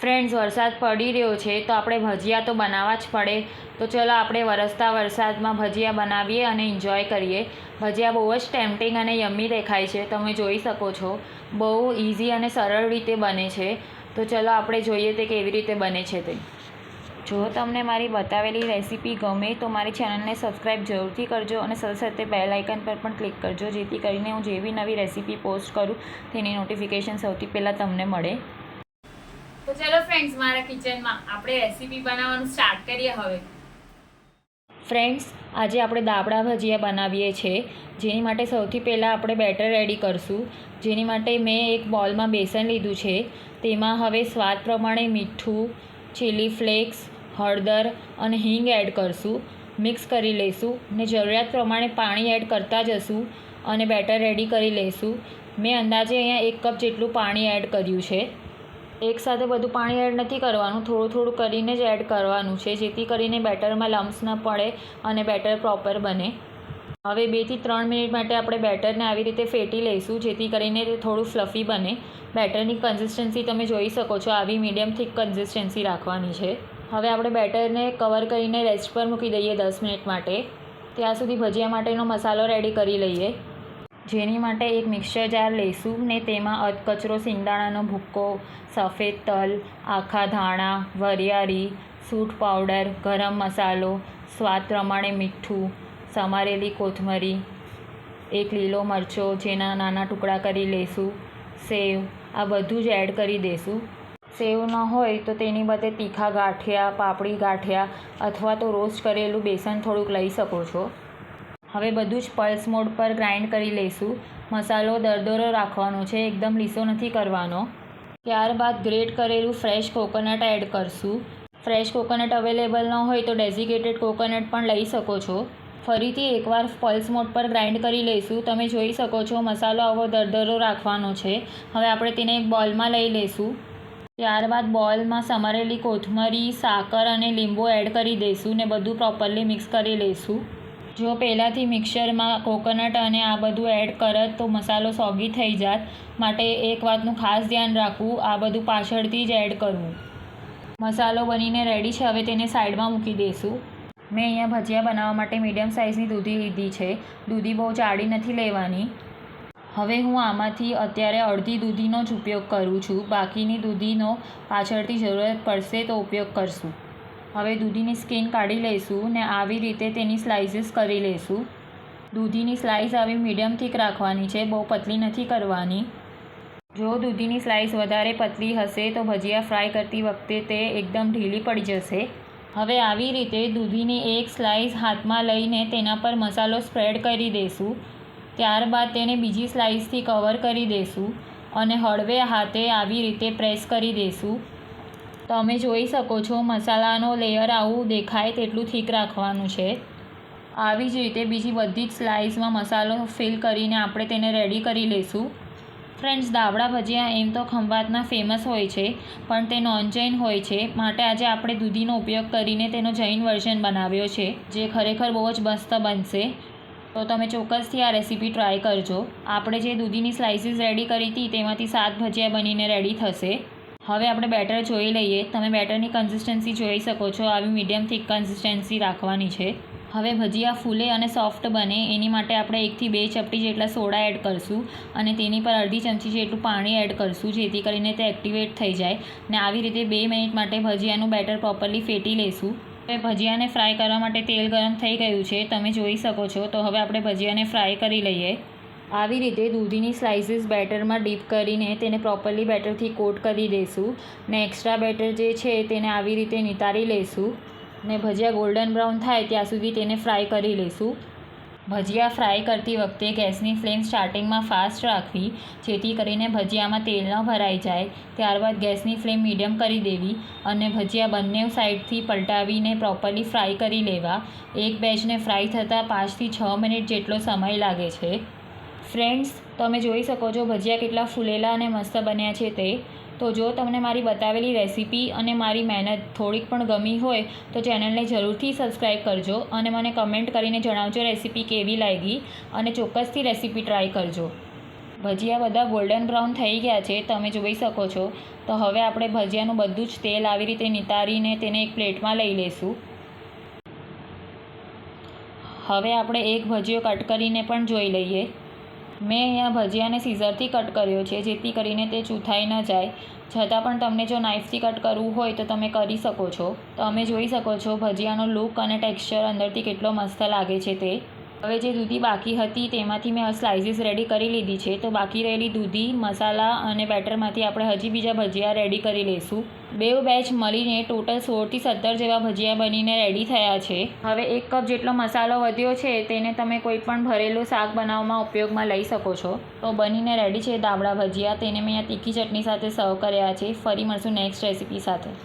Friends, વરસાદ પડી રહ્યો છે તો આપણે ભજીયા તો બનાવવા જ પડે. તો ચલો આપણે વરસતા વરસાદમાં ભજીયા બનાવીએ અને એન્જોય કરીએ. ભજીયા બહુ જ ટેમ્પટિંગ અને યમ્મી દેખાય છે, તમે જોઈ શકો છો. બહુ ઇઝી અને સરળ રીતે બને છે. તો ચલો આપણે જોઈએ તે કેવી રીતે બને છે તે. જો તમને મારી બતાવેલી રેસીપી ગમે તો મારી ચેનલને સબસ્ક્રાઈબ જરૂરથી કરજો અને સાથે સાથે બેલ આઇકન પર પણ ક્લિક કરજો, જેથી કરીને હું જેવી નવી રેસીપી પોસ્ટ કરું તેની નોટિફિકેશન સૌથી પહેલાં તમને મળે. તો ચલો ફ્રેન્ડ્સ, મારા કિચનમાં આપણે રેસીપી બનાવવાનું સ્ટાર્ટ કરીએ હવે. ફ્રેન્ડ્સ, આજે આપણે દાબડા ભજીયા બનાવીએ છીએ. જેની માટે સૌથી પહેલાં આપણે બેટર રેડી કરશું. જેની માટે મેં એક બોલમાં બેસન લીધું છે. તેમાં હવે સ્વાદ પ્રમાણે મીઠું, ચીલી ફ્લેક્સ, હળદર અને હિંગ એડ કરશું. મિક્સ કરી લઈશું ને જરૂરિયાત પ્રમાણે પાણી એડ કરતા જશું અને બેટર રેડી કરી લઈશું. મેં અંદાજે અહીંયા 1 કપ જેટલું પાણી એડ કર્યું છે. એકસાથે બધું પાણી એડ નથી કરવાનું, થોડું થોડું કરીને જ એડ કરવાનું છે, જેથી કરીને બેટરમાં લમ્સ ન પડે અને બેટર પ્રોપર બને. હવે 2 થી 3 મિનિટ માટે આપણે બેટરને આવી રીતે ફેટી લઈશું, જેથી કરીને તે થોડું ફ્લફી બને. બેટરની કન્સિસ્ટન્સી તમે જોઈ શકો છો, આવી મીડિયમ થીક કન્સિસ્ટન્સી રાખવાની છે. હવે આપણે બેટરને કવર કરીને રેસ્ટ પર મૂકી દઈએ 10 મિનિટ માટે. ત્યાં સુધી ભજીયા માટેનો મસાલો રેડી કરી લઈએ. જેની માટે એક મિક્સર જાર લઈશું ને તેમાં અધકચરો સિંગદાણાનો ભૂક્કો, સફેદ તલ, આખા ધાણા, વરિયાળી, સૂંઠ પાવડર, ગરમ મસાલો, સ્વાદ પ્રમાણે મીઠું, સમારેલી કોથમરી, એક લીલો મરચો જેના નાના ટુકડા કરી લઈશું, સેવ, આ બધું જ એડ કરી દઈશું. સેવ ન હોય તો તેની બદલે તીખા ગાંઠિયા, પાપડી ગાંઠિયા અથવા તો રોસ્ટ કરેલું બેસન થોડુંક લઈ શકો છો. હવે બધું જ પલ્સ મોડ પર ગ્રાઇન્ડ કરી લઈશું. મસાલો દરદરો રાખવાનો છે, એકદમ લીસો નથી કરવાનો. ત્યારબાદ ગ્રેટ કરેલું ફ્રેશ કોકોનટ એડ કરશું. ફ્રેશ કોકોનટ અવેલેબલ ન હોય તો ડેઝિકેટેડ કોકોનટ પણ લઈ શકો છો. ફરીથી એકવાર પલ્સ મોડ પર ગ્રાઇન્ડ કરી લઈશું. તમે જોઈ શકો છો મસાલો આવો દરદરો રાખવાનો છે. હવે આપણે તેને એક બોલમાં લઈ લઈશું. ત્યારબાદ બોલમાં સમારેલી કોથમરી, સાકર અને લીંબુ એડ કરી દઈશું ને બધું પ્રોપરલી મિક્સ કરી લઈશું. જો પહેલાંથી મિક્સરમાં કોકોનટ અને આ બધું એડ કરત તો મસાલો સોગી થઈ જાત, માટે એક વાતનું ખાસ ધ્યાન રાખવું, આ બધું પાછળથી જ એડ કરવું. મસાલો બનીને રેડી છે. હવે તેને સાઈડમાં મૂકી દઈશું. મેં અહીંયા ભજીયા બનાવવા માટે મીડિયમ સાઇઝની દૂધી લીધી છે. દૂધી બહુ જાડી નથી લેવાની. હવે હું આમાંથી અત્યારે અડધી દૂધીનો જ ઉપયોગ કરું છું. બાકીની દૂધીનો પાછળથી જરૂરત પડશે તો ઉપયોગ કરશું. હવે દૂધીની સ્કિન કાઢી લઈશું ને આવી રીતે તેની સ્લાઇસીસ કરી લઈશું. દૂધીની સ્લાઇસ આવી મીડિયમ થીક રાખવાની છે, બહુ પતલી નથી કરવાની. જો દૂધીની સ્લાઇસ વધારે પતલી હશે તો ભજીયા ફ્રાય કરતી વખતે તે એકદમ ઢીલી પડી જશે. હવે આવી રીતે દૂધીની એક સ્લાઇસ હાથમાં લઈને તેના પર મસાલો સ્પ્રેડ કરી દઈશું. ત્યારબાદ તેને બીજી સ્લાઇસથી કવર કરી દઈશું અને હળવે હાથે આવી રીતે પ્રેસ કરી દઈશું. તમે જોઈ શકો છો મસાલાનો લેયર આવું દેખાય તેટલું થીક રાખવાનું છે. આવી જ રીતે બીજી બધી જ સ્લાઇસમાં મસાલો ફિલ કરીને આપણે તેને રેડી કરી લઈશું. ફ્રેન્ડ્સ, દાબડા ભજીયા એમ તો ખંભાતના ફેમસ હોય છે, પણ તે નોન જૈન હોય છે, માટે આજે આપણે દૂધીનો ઉપયોગ કરીને તેનો જૈન વર્ઝન બનાવ્યો છે, જે ખરેખર બહુ જ મસ્ત બનશે. તો તમે ચોક્કસથી આ રેસીપી ટ્રાય કરજો. આપણે જે દૂધીની સ્લાઇસીસ રેડી કરી હતી તેમાંથી 7 ભજીયા બનીને રેડી થશે. હવે આપણે બેટર જોઈ લઈએ. તમે બેટરની કન્સિસ્ટન્સી જોઈ શકો છો, આવી મીડિયમ થીક કન્સિસ્ટન્સી રાખવાની છે. હવે ભજીયા ફૂલે અને સોફ્ટ બને એની માટે આપણે 1 થી 2 ચપટી જેટલા સોડા એડ કરશું અને તેની પર અડધી ચમચી જેટલું પાણી એડ કરશું, જેથી કરીને તે એક્ટિવેટ થઈ જાય ને આવી રીતે 2 મિનિટ માટે ભજીયાનું બેટર પ્રોપરલી ફેટી લઈશું. હવે ભજીયાને ફ્રાય કરવા માટે તેલ ગરમ થઈ ગયું છે, તમે જોઈ શકો છો. તો હવે આપણે ભજીયાને ફ્રાય કરી લઈએ. આવી રીતે દૂધીની સ્લાઇસીસ બેટરમાં ડીપ કરીને તેને પ્રોપરલી બેટરથી કોટ કરી દઈશું ને એક્સ્ટ્રા બેટર જે છે તેને આવી રીતે નિતારી લઈશું ને ભજીયા ગોલ્ડન બ્રાઉન થાય ત્યાં સુધી તેને ફ્રાય કરી લઈશું. ભજીયા ફ્રાય કરતી વખતે ગેસની ફ્લેમ સ્ટાર્ટિંગમાં ફાસ્ટ રાખવી, જેથી કરીને ભજીયામાં તેલ ન ભરાઈ જાય. ત્યારબાદ ગેસની ફ્લેમ મીડિયમ કરી દેવી અને ભજીયા બંને સાઈડથી પલટાવીને પ્રોપરલી ફ્રાય કરી લેવા. એક બેચને ફ્રાય થતાં 5 થી 6 મિનિટ જેટલો સમય લાગે છે. ફ્રેન્ડ્સ, તમે જોઈ શકો છો ભજીયા કેટલા ફૂલેલા અને મસ્ત બન્યા છે તે. તો જો તમને મારી બતાવેલી રેસીપી અને મારી મહેનત થોડીક પણ ગમી હોય તો ચેનલને જરૂરથી સબસ્ક્રાઈબ કરજો અને મને કમેન્ટ કરીને જણાવજો રેસીપી કેવી લાગી અને ચોક્કસથી રેસીપી ટ્રાય કરજો. ભજીયા બધા ગોલ્ડન બ્રાઉન થઈ ગયા છે, તમે જોઈ શકો છો. તો હવે આપણે ભજીયાનું બધું જ તેલ આવી રીતે નિતારીને તેને એક પ્લેટમાં લઈ લઈશું. હવે આપણે એક ભજીયો કટ કરીને પણ જોઈ લઈએ. મેં અહીંયા ભજીયાને સીઝરથી કટ કર્યો છે, જેથી કરીને તે ચૂથાઈ ન જાય. છતાં પણ તમને જો નાઇફથી કટ કરવું હોય તો તમે કરી શકો છો. તમે જોઈ શકો છો ભજીયાનો લુક અને ટેક્સચર અંદરથી કેટલો મસ્ત લાગે છે તે. હવે જે દૂધી બાકી હતી તેમાંથી મેં સ્લાઇસીસ રેડી કરી લીધી છે. તો બાકી રહેલી દૂધી, મસાલા અને બેટરમાંથી આપણે હજી બીજા ભજીયા રેડી કરી લઈશું. બેઉ બેચ મળીને ટોટલ 16થી 17 જેવા ભજીયા બનીને રેડી થયા છે. હવે 1 કપ જેટલો મસાલો વધ્યો છે તેને તમે કોઈ પણ ભરેલું શાક બનાવવામાં ઉપયોગમાં લઈ શકો છો. તો બનીને રેડી છે દાબડા ભજીયા. તેને મેં અહીંયા તીખી ચટણી સાથે સર્વ કર્યા છે. ફરી મળશું નેક્સ્ટ રેસીપી સાથે.